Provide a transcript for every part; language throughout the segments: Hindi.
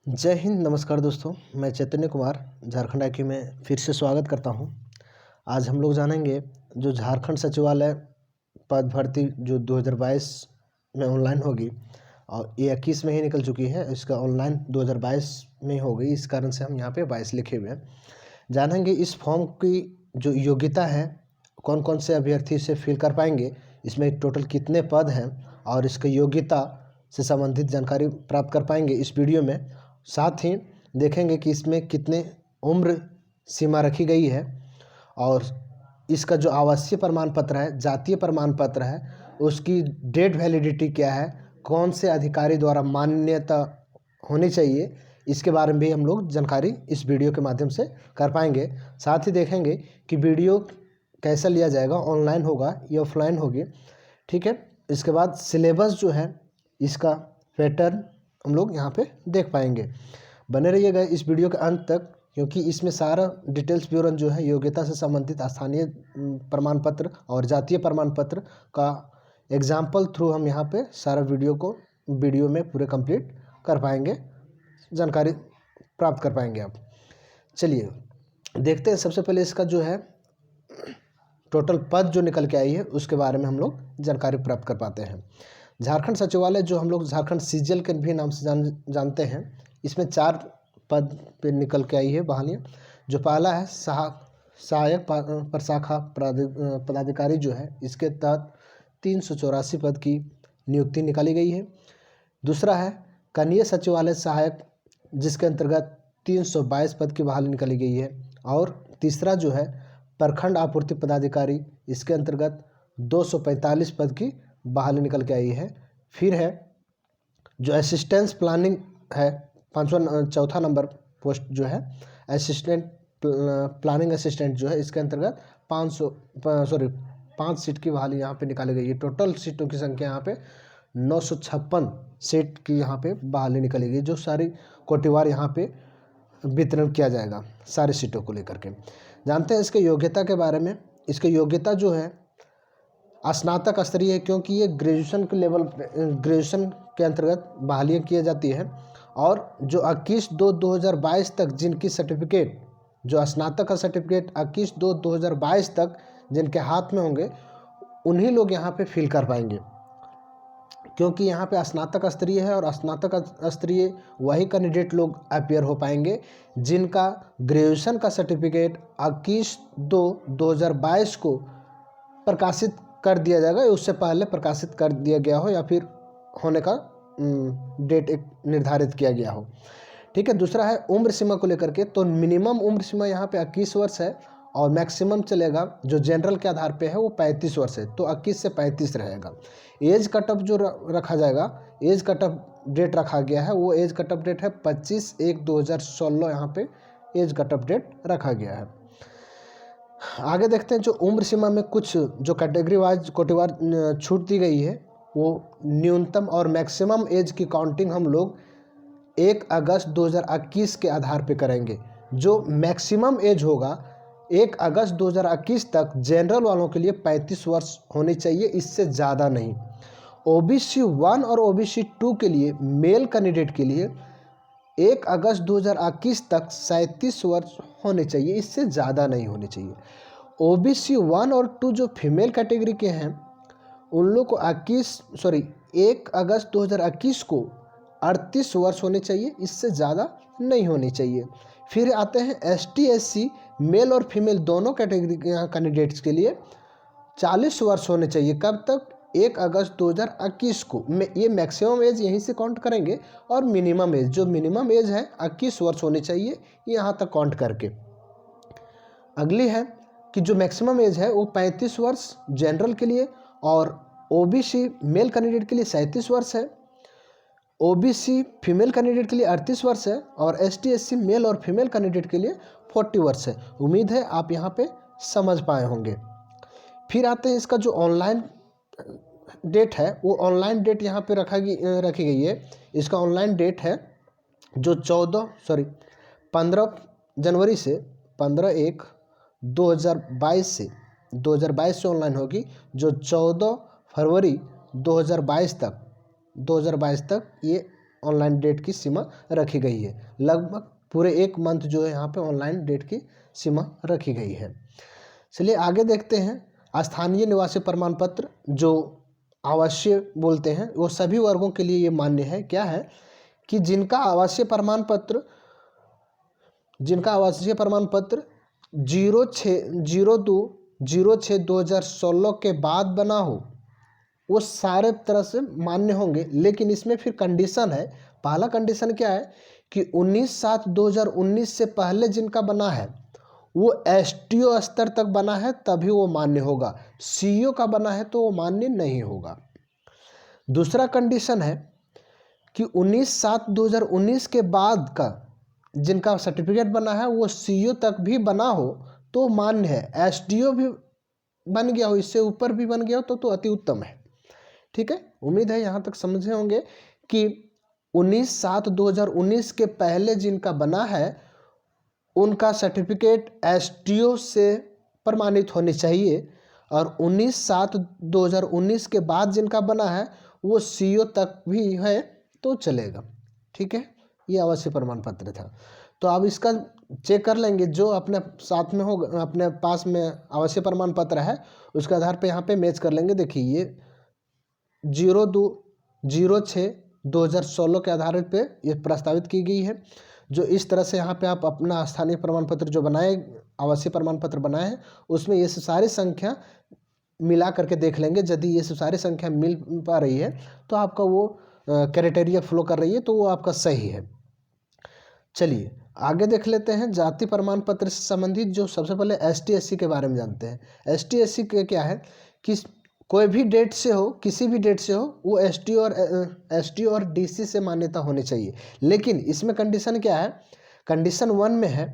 जय हिंद, नमस्कार दोस्तों। मैं चैतन्य कुमार झारखंड आईक्यू में फिर से स्वागत करता हूं। आज हम लोग जानेंगे जो झारखंड सचिवालय पद भर्ती जो 2022 में ऑनलाइन होगी और ये 21 में ही निकल चुकी है। इसका ऑनलाइन 2022 में हो गई, इस कारण से हम यहाँ पे 22 लिखे हुए हैं। जानेंगे इस फॉर्म की जो योग्यता है, कौन कौन से अभ्यर्थी इसे फिल कर पाएंगे, इसमें टोटल कितने पद हैं और इसकी योग्यता से संबंधित जानकारी प्राप्त कर पाएंगे इस वीडियो में। साथ ही देखेंगे कि इसमें कितने उम्र सीमा रखी गई है और इसका जो आवासीय प्रमाण पत्र है, जातीय प्रमाण पत्र है, उसकी डेट वैलिडिटी क्या है, कौन से अधिकारी द्वारा मान्यता होनी चाहिए, इसके बारे में भी हम लोग जानकारी इस वीडियो के माध्यम से कर पाएंगे। साथ ही देखेंगे कि वीडियो कैसा लिया जाएगा, ऑनलाइन होगा या ऑफलाइन होगी, ठीक है। इसके बाद सिलेबस जो है, इसका पैटर्न हम लोग यहाँ पे देख पाएंगे। बने रहिएगा इस वीडियो के अंत तक, क्योंकि इसमें सारा डिटेल्स विवरण जो है योग्यता से संबंधित स्थानीय प्रमाण पत्र और जातीय प्रमाण पत्र का एग्जाम्पल थ्रू हम यहाँ पे सारा वीडियो में पूरे कंप्लीट कर पाएंगे, जानकारी प्राप्त कर पाएंगे आप। चलिए देखते हैं। सबसे पहले इसका जो है टोटल पद जो निकल के आई है उसके बारे में हम लोग जानकारी प्राप्त कर पाते हैं। झारखंड सचिवालय जो हम लोग झारखंड सीजीएल के भी नाम से जानते हैं, इसमें 4 पद पे निकल के आई है बहालियाँ। जो पहला है सहायक प्रशाखा पदाधिकारी जो है, इसके तहत 384 पद की नियुक्ति निकाली गई है। दूसरा है कनीय सचिवालय सहायक, जिसके अंतर्गत 322 पद की बहाली निकाली गई है। और तीसरा जो है प्रखंड आपूर्ति पदाधिकारी, इसके अंतर्गत 245 पद की बहाली निकल के आई है। फिर है जो असिस्टेंस प्लानिंग है, चौथा नंबर पोस्ट जो है असिस्टेंट प्लानिंग असिस्टेंट जो है, इसके अंतर्गत 5 सीट की बहाली यहाँ पे निकाली गई है। टोटल सीटों की संख्या यहाँ पे 956 सीट की यहाँ पे बहाली निकाली गई, जो सारी कोटिवार यहाँ पे वितरण किया जाएगा सारी सीटों को लेकर के। जानते हैं इसके योग्यता के बारे में। इसकी योग्यता जो है स्नातक स्तरीय है, क्योंकि ये ग्रेजुएशन के अंतर्गत बहालियाँ की जाती है। और जो 21/2/2022 तक जिनकी सर्टिफिकेट, जो स्नातक का सर्टिफिकेट 21/2/2022 तक जिनके हाथ में होंगे, उन्हीं लोग यहाँ पे फिल कर पाएंगे, क्योंकि यहाँ पे स्नातक स्तरीय है और स्नातक स्तरीय वही कैंडिडेट लोग अपीयर हो पाएंगे जिनका ग्रेजुएशन का सर्टिफिकेट 21/2/2022 को प्रकाशित कर दिया जाएगा, उससे पहले प्रकाशित कर दिया गया हो या फिर होने का डेट एक निर्धारित किया गया हो, ठीक है। दूसरा है उम्र सीमा को लेकर के, तो मिनिमम उम्र सीमा यहाँ पे 21 वर्ष है और मैक्सिमम चलेगा जो जनरल के आधार पे है वो 35 वर्ष है, तो 21 से 35 रहेगा। एज कटअप जो रखा जाएगा, एज कटअप डेट रखा गया है, वो एज कटअप डेट है 25/1/2016, यहाँ पे एज कटअप डेट रखा गया है। आगे देखते हैं। जो उम्र सीमा में कुछ जो कैटेगरी वाइज कोटिवार छूट दी गई है, वो न्यूनतम और मैक्सिमम एज की काउंटिंग हम लोग 1 अगस्त 2021 के आधार पे करेंगे। जो मैक्सिमम एज होगा 1 अगस्त 2021 तक जनरल वालों के लिए 35 वर्ष होनी चाहिए, इससे ज़्यादा नहीं। OBC 1 और OBC 2 के लिए मेल कैंडिडेट के लिए 1 अगस्त 2021 तक 37 वर्ष होने चाहिए, इससे ज़्यादा नहीं होने चाहिए। OBC 1 और 2 जो फीमेल कैटेगरी के हैं, उन लोग को 1 अगस्त 2021 को 38 वर्ष होने चाहिए, इससे ज़्यादा नहीं होनी चाहिए। फिर आते हैं ST SC मेल और फीमेल दोनों कैटेगरी के यहाँ कैंडिडेट्स के लिए 40 वर्ष होने चाहिए। कब तक? 1 अगस्त 2021 को। ये मैक्सिमम एज यहीं से काउंट करेंगे और मिनिमम एज, जो मिनिमम एज है 21 वर्ष होनी चाहिए, यहाँ तक काउंट करके। अगली है कि जो मैक्सिमम एज है वो 35 वर्ष जनरल के लिए और OBC मेल कैंडिडेट के लिए 37 वर्ष है, OBC फीमेल कैंडिडेट के लिए 38 वर्ष है और ST SC मेल और फीमेल कैंडिडेट के लिए 40 वर्ष है। उम्मीद है आप यहाँ पे समझ पाए होंगे। फिर आते हैं इसका जो ऑनलाइन डेट है, वो ऑनलाइन डेट यहाँ पे रखी गई है। इसका ऑनलाइन डेट है जो 15 जनवरी से 15/1/2022 से ऑनलाइन होगी, जो 14 फरवरी 2022 तक ये ऑनलाइन डेट की सीमा रखी गई है। लगभग पूरे 1 मंथ जो है यहाँ पे ऑनलाइन डेट की सीमा रखी गई है। चलिए आगे देखते हैं। स्थानीय निवासी प्रमाण पत्र जो आवासीय बोलते हैं, वो सभी वर्गों के लिए ये मान्य है। क्या है कि जिनका आवासीय प्रमाण पत्र 06/02/2016 के बाद बना हो, वो सारे तरह से मान्य होंगे। लेकिन इसमें फिर कंडीशन है। पहला कंडीशन क्या है कि 19/7/2019 से पहले जिनका बना है वो एसटीओ स्तर तक बना है, तभी वो मान्य होगा। सीईओ का बना है तो वो मान्य नहीं होगा। दूसरा कंडीशन है कि 19/7/2019 के बाद का जिनका सर्टिफिकेट बना है वो सीईओ तक भी बना हो तो मान्य है। एसडीओ भी बन गया हो, इससे ऊपर भी बन गया हो तो अति उत्तम है। ठीक है, उम्मीद है यहाँ तक समझे होंगे कि 19/7/2019 के पहले जिनका बना है उनका सर्टिफिकेट एसटीओ से प्रमाणित होनी चाहिए, और 19/7/2019 के बाद जिनका बना है वो सीईओ तक भी है तो चलेगा। ठीक है, ये आवासीय प्रमाण पत्र था। तो आप इसका चेक कर लेंगे, जो अपने साथ में हो, अपने पास में आवासीय प्रमाण पत्र है उसके आधार पे यहाँ पे मैच कर लेंगे। देखिए ये 02/06/2016 के आधार पे ये प्रस्तावित की गई है। जो इस तरह से यहाँ पे आप अपना स्थानीय प्रमाण पत्र जो बनाए, आवासीय प्रमाण पत्र बनाए हैं, उसमें ये सारी संख्या मिला करके देख लेंगे। यदि ये सारी संख्या मिल पा रही है तो आपका वो क्राइटेरिया फ्लो कर रही है तो वो आपका सही है। चलिए आगे देख लेते हैं जाति प्रमाण पत्र से संबंधित। जो सबसे पहले एसटी एससी के बारे में जानते हैं। एसटी एससी के क्या है कि कोई भी डेट से हो, किसी भी डेट से हो, वो एसटी और डीसी से मान्यता होनी चाहिए। लेकिन इसमें कंडीशन क्या है, कंडीशन 1 में है,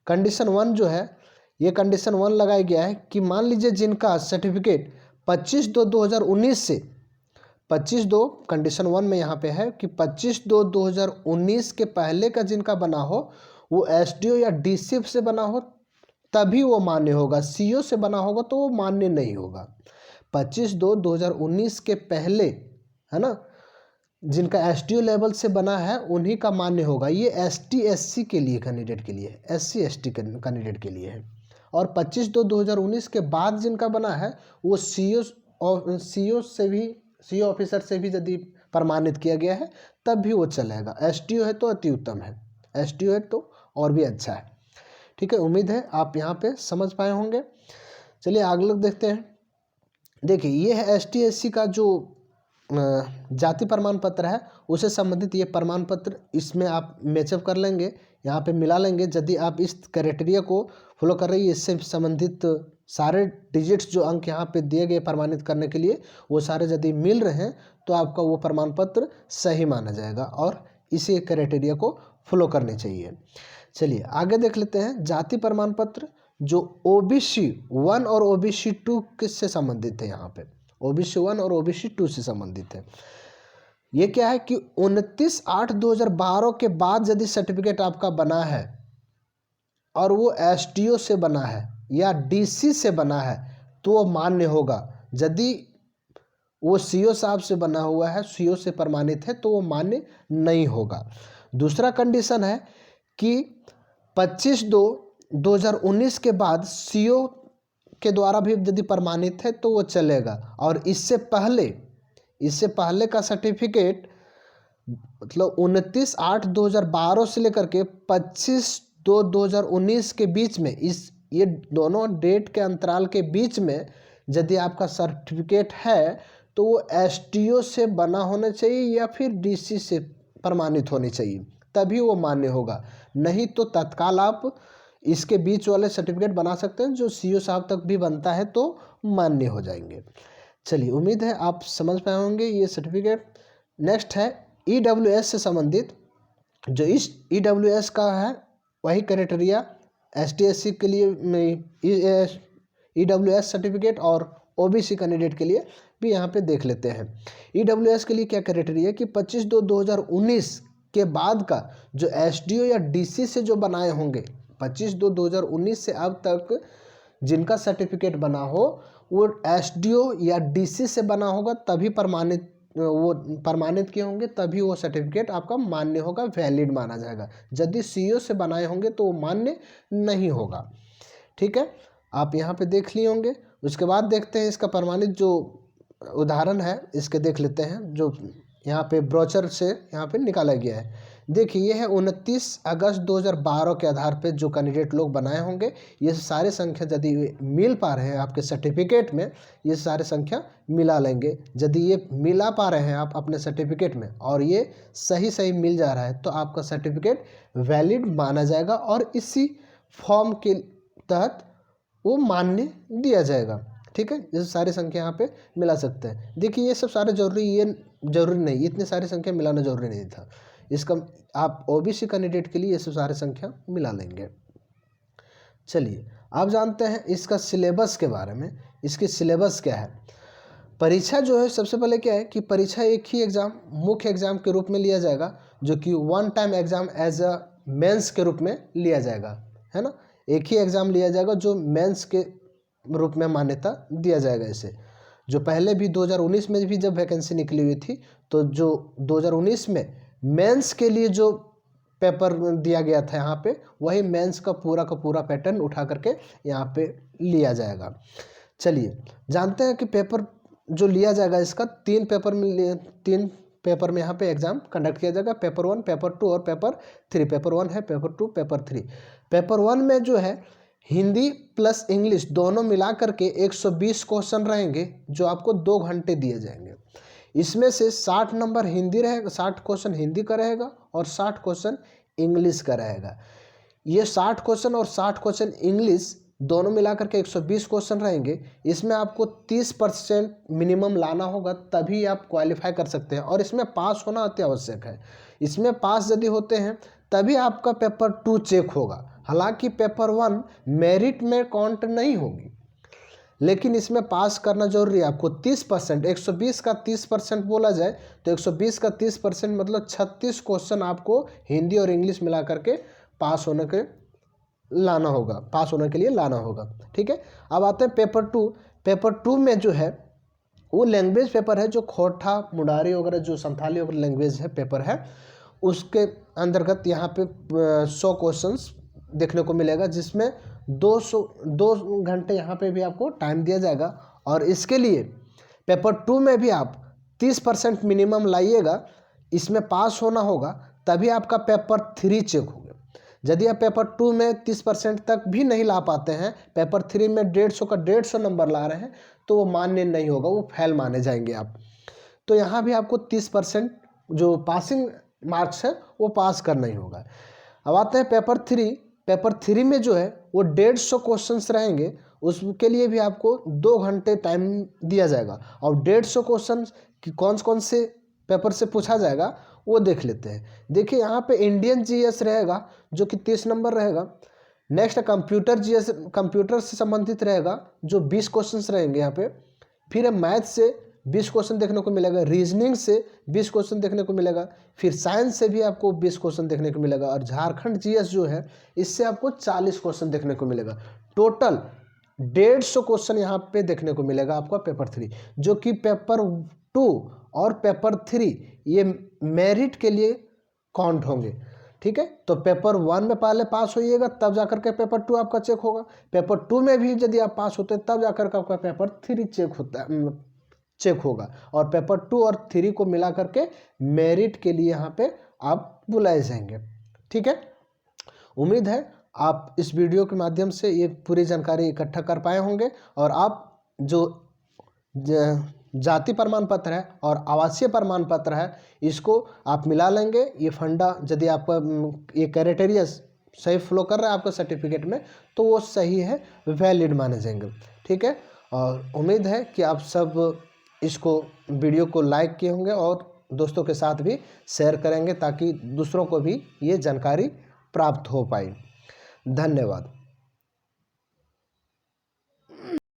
कंडीशन 1 जो है, ये कंडीशन 1 लगाया गया है कि मान लीजिए जिनका सर्टिफिकेट 25/2/2019 से 25/2 कंडीशन 1 में यहाँ पे है कि 25/2/2019 के पहले का जिनका बना हो वो एसडीओ या डीसी से बना हो तभी वो मान्य होगा। सीईओ से बना होगा तो वो मान्य नहीं होगा। 25/2/2019 के पहले, है ना, जिनका एसडीओ लेवल से बना है उन्हीं का मान्य होगा। ये एसटी एससी के लिए कैंडिडेट के लिए, एससी एसटी कैंडिडेट के लिए है। और 25/2/2019 के बाद जिनका बना है वो सीईओ से भी, सीईओ ऑफिसर से भी यदि प्रमाणित किया गया है तब भी वो चलेगा। एसटीओ है तो अति उत्तम है, एसटीओ है तो और भी अच्छा है। ठीक है, उम्मीद है आप यहाँ पे समझ पाए होंगे। चलिए आगे लोग देखते हैं। देखिए ये है एसटी एससी का जो जाति प्रमाण पत्र है, उससे संबंधित ये प्रमाण पत्र, इसमें आप मैचअप कर लेंगे, यहाँ पे मिला लेंगे। यदि आप इस क्राइटेरिया को फॉलो कर रही है, इससे संबंधित सारे डिजिट्स जो अंक यहाँ पे दिए गए प्रमाणित करने के लिए, वो सारे यदि मिल रहे हैं तो आपका वो प्रमाण पत्र सही माना जाएगा और इसी क्राइटेरिया को फॉलो करनी चाहिए। चलिए आगे देख लेते हैं जाति प्रमाण पत्र जो ओबीसी 1 और ओबीसी 2 किससे संबंधित है। यहाँ पे ओबीसी 1 और ओबीसी 2 से संबंधित है। ये क्या है कि 29/8/2012 के बाद यदि सर्टिफिकेट आपका बना है और वो एसटीओ से बना है या डीसी से बना है तो वो मान्य होगा। यदि वो सीईओ साहब से बना हुआ है, सीईओ से प्रमाणित है, तो वो मान्य नहीं होगा। दूसरा कंडीशन है कि 25/2/2019 के बाद सीईओ के द्वारा भी यदि प्रमाणित है तो वो चलेगा। और इससे पहले का सर्टिफिकेट मतलब 29/8/2012 से लेकर के 25/2/2019 के बीच में, ये दोनों डेट के अंतराल के बीच में यदि आपका सर्टिफिकेट है तो वो एसटीओ से बना होना चाहिए या फिर डीसी से प्रमाणित होनी चाहिए, तभी वो मान्य होगा। नहीं तो तत्काल आप इसके बीच वाले सर्टिफिकेट बना सकते हैं जो सीईओ साहब तक भी बनता है तो मान्य हो जाएंगे। चलिए उम्मीद है आप समझ पाए होंगे ये सर्टिफिकेट। नेक्स्ट है ईडब्ल्यूएस से संबंधित। जो इस ईडब्ल्यूएस का है वही क्राइटेरिया एसटी एससी के लिए ईडब्ल्यूएस सर्टिफिकेट और ओबीसी कैंडिडेट के लिए भी यहाँ पे देख लेते हैं। ईडब्ल्यूएस के लिए क्या क्राइटेरिया कि 25/2/2019 के बाद का जो एसडीओ या डीसी से जो बनाए होंगे, 25/2/2019 से अब तक जिनका सर्टिफिकेट बना हो वो एसडीओ या डीसी से बना होगा तभी प्रमाणित वो प्रमाणित किए होंगे तभी वो सर्टिफिकेट आपका मान्य होगा, वैलिड माना जाएगा। यदि सीओ से बनाए होंगे तो वो मान्य नहीं होगा। ठीक है, आप यहाँ पे देख लिए होंगे। उसके बाद देखते हैं इसका प्रमाणित जो उदाहरण है इसके देख लेते हैं, जो यहाँ पे ब्रोचर से यहाँ पे निकाला गया है। देखिए ये है 29 अगस्त 2012 के आधार पे जो कैंडिडेट लोग बनाए होंगे, ये सारे संख्या यदि मिल पा रहे हैं आपके सर्टिफिकेट में, ये सारे संख्या मिला लेंगे। यदि ये मिला पा रहे हैं आप अपने सर्टिफिकेट में और ये सही सही मिल जा रहा है तो आपका सर्टिफिकेट वैलिड माना जाएगा और इसी फॉर्म के तहत वो मान्य दिया जाएगा। ठीक है, जैसे सारी संख्या यहाँ पे मिला सकते हैं। देखिए ये सब सारे ये जरूरी नहीं, इतने सारी संख्या मिलाना जरूरी नहीं था। इसका आप ओबीसी कैंडिडेट के लिए ये सब सारे संख्या मिला लेंगे। चलिए आप जानते हैं इसका सिलेबस के बारे में। इसकी सिलेबस क्या है? परीक्षा जो है सबसे पहले क्या है कि परीक्षा एक ही एग्ज़ाम मुख्य एग्ज़ाम के रूप में लिया जाएगा, जो कि one time exam as a mains के रूप में लिया जाएगा, है ना। एक ही एग्ज़ाम लिया जाएगा जो मेंस के रूप में मान्यता दिया जाएगा इसे। जो पहले भी 2019 में भी जब वैकेंसी निकली हुई थी तो जो 2019 में मेंस के लिए जो पेपर दिया गया था यहाँ पे, वही मेंस का पूरा पैटर्न उठा करके यहाँ पे लिया जाएगा। चलिए जानते हैं कि पेपर जो लिया जाएगा इसका तीन पेपर में यहाँ पे एग्ज़ाम कंडक्ट किया जाएगा। पेपर 1, पेपर 2 और पेपर 3। पेपर 1 है, पेपर 2, पेपर 3। पेपर 1 में जो है हिंदी प्लस इंग्लिश दोनों मिला करके 120 क्वेश्चन रहेंगे जो आपको 2 घंटे दिए जाएंगे। इसमें से 60 नंबर हिंदी रहेगा, 60 क्वेश्चन हिंदी का रहेगा और 60 क्वेश्चन इंग्लिश का रहेगा। ये 60 क्वेश्चन और 60 क्वेश्चन इंग्लिश दोनों मिलाकर के 120 क्वेश्चन रहेंगे। इसमें आपको 30% मिनिमम लाना होगा तभी आप क्वालिफाई कर सकते हैं और इसमें पास होना अति आवश्यक है। इसमें पास यदि होते हैं तभी आपका पेपर 2 चेक होगा। हालांकि पेपर 1 मेरिट में काउंट नहीं होगी, लेकिन इसमें पास करना जरूरी है। आपको 30%, 120 का 30% बोला जाए तो 120 का 30% मतलब 36 क्वेश्चन आपको हिंदी और इंग्लिश मिला करके पास होने के लिए लाना होगा। ठीक है, अब आते हैं पेपर 2। पेपर 2 में जो है वो लैंग्वेज पेपर है, जो खोटा मुडारी वगैरह जो संथाली वगैरह लैंग्वेज है पेपर है, उसके अंतर्गत यहाँ पे 100 क्वेश्चंस देखने को मिलेगा, जिसमें 2 घंटे यहाँ पे भी आपको टाइम दिया जाएगा। और इसके लिए पेपर 2 में भी आप 30% मिनिमम लाइएगा, इसमें पास होना होगा तभी आपका पेपर 3 चेक होगा। यदि आप पेपर 2 में 30% तक भी नहीं ला पाते हैं, पेपर 3 में 150 का 150 नंबर ला रहे हैं, तो वो मान्य नहीं होगा, वो फेल माने जाएंगे आप। तो यहाँ भी आपको 30% जो पासिंग मार्क्स है वो पास करना ही होगा। अब आते हैं पेपर 3। पेपर 3 में जो है वो 150 क्वेश्चंस रहेंगे, उसके लिए भी आपको 2 घंटे टाइम दिया जाएगा। और 150 क्वेश्चन कौन से पेपर से पूछा जाएगा वो देख लेते हैं। देखिए यहाँ पे इंडियन जीएस रहेगा जो कि 30 नंबर रहेगा। नेक्स्ट कंप्यूटर जीएस, कंप्यूटर से संबंधित रहेगा जो 20 क्वेश्चंस रहेंगे यहाँ पे। फिर मैथ से 20 क्वेश्चन देखने को मिलेगा, रीजनिंग से 20 क्वेश्चन देखने को मिलेगा, फिर साइंस से भी आपको 20 क्वेश्चन देखने को मिलेगा और झारखंड जीएस जो है इससे आपको 40 क्वेश्चन देखने को मिलेगा। टोटल 150 क्वेश्चन यहाँ पे देखने को मिलेगा आपका पेपर 3, जो कि पेपर 2 और पेपर 3 ये मेरिट के लिए काउंट होंगे। ठीक है, तो पेपर 1 में पहले पास होइएगा तब जाकर के पेपर 2 आपका चेक होगा। पेपर 2 में भी यदि आप पास होते हैं तब जाकर के आपका पेपर 3 चेक होगा और पेपर 2 और 3 को मिला करके मेरिट के लिए यहाँ पे आप बुलाए जाएंगे। ठीक है, उम्मीद है आप इस वीडियो के माध्यम से ये पूरी जानकारी इकट्ठा कर पाए होंगे और आप जो जाति प्रमाण पत्र है और आवासीय प्रमाण पत्र है इसको आप मिला लेंगे। ये फंडा यदि आपका ये क्राइटेरिया सही फ्लो कर रहा है आपका सर्टिफिकेट में तो वो सही है, वैलिड माने जाएंगे। ठीक है, और उम्मीद है कि आप सब इसको वीडियो को लाइक किए होंगे और दोस्तों के साथ भी शेयर करेंगे ताकि दूसरों को भी ये जानकारी प्राप्त हो पाए। धन्यवाद।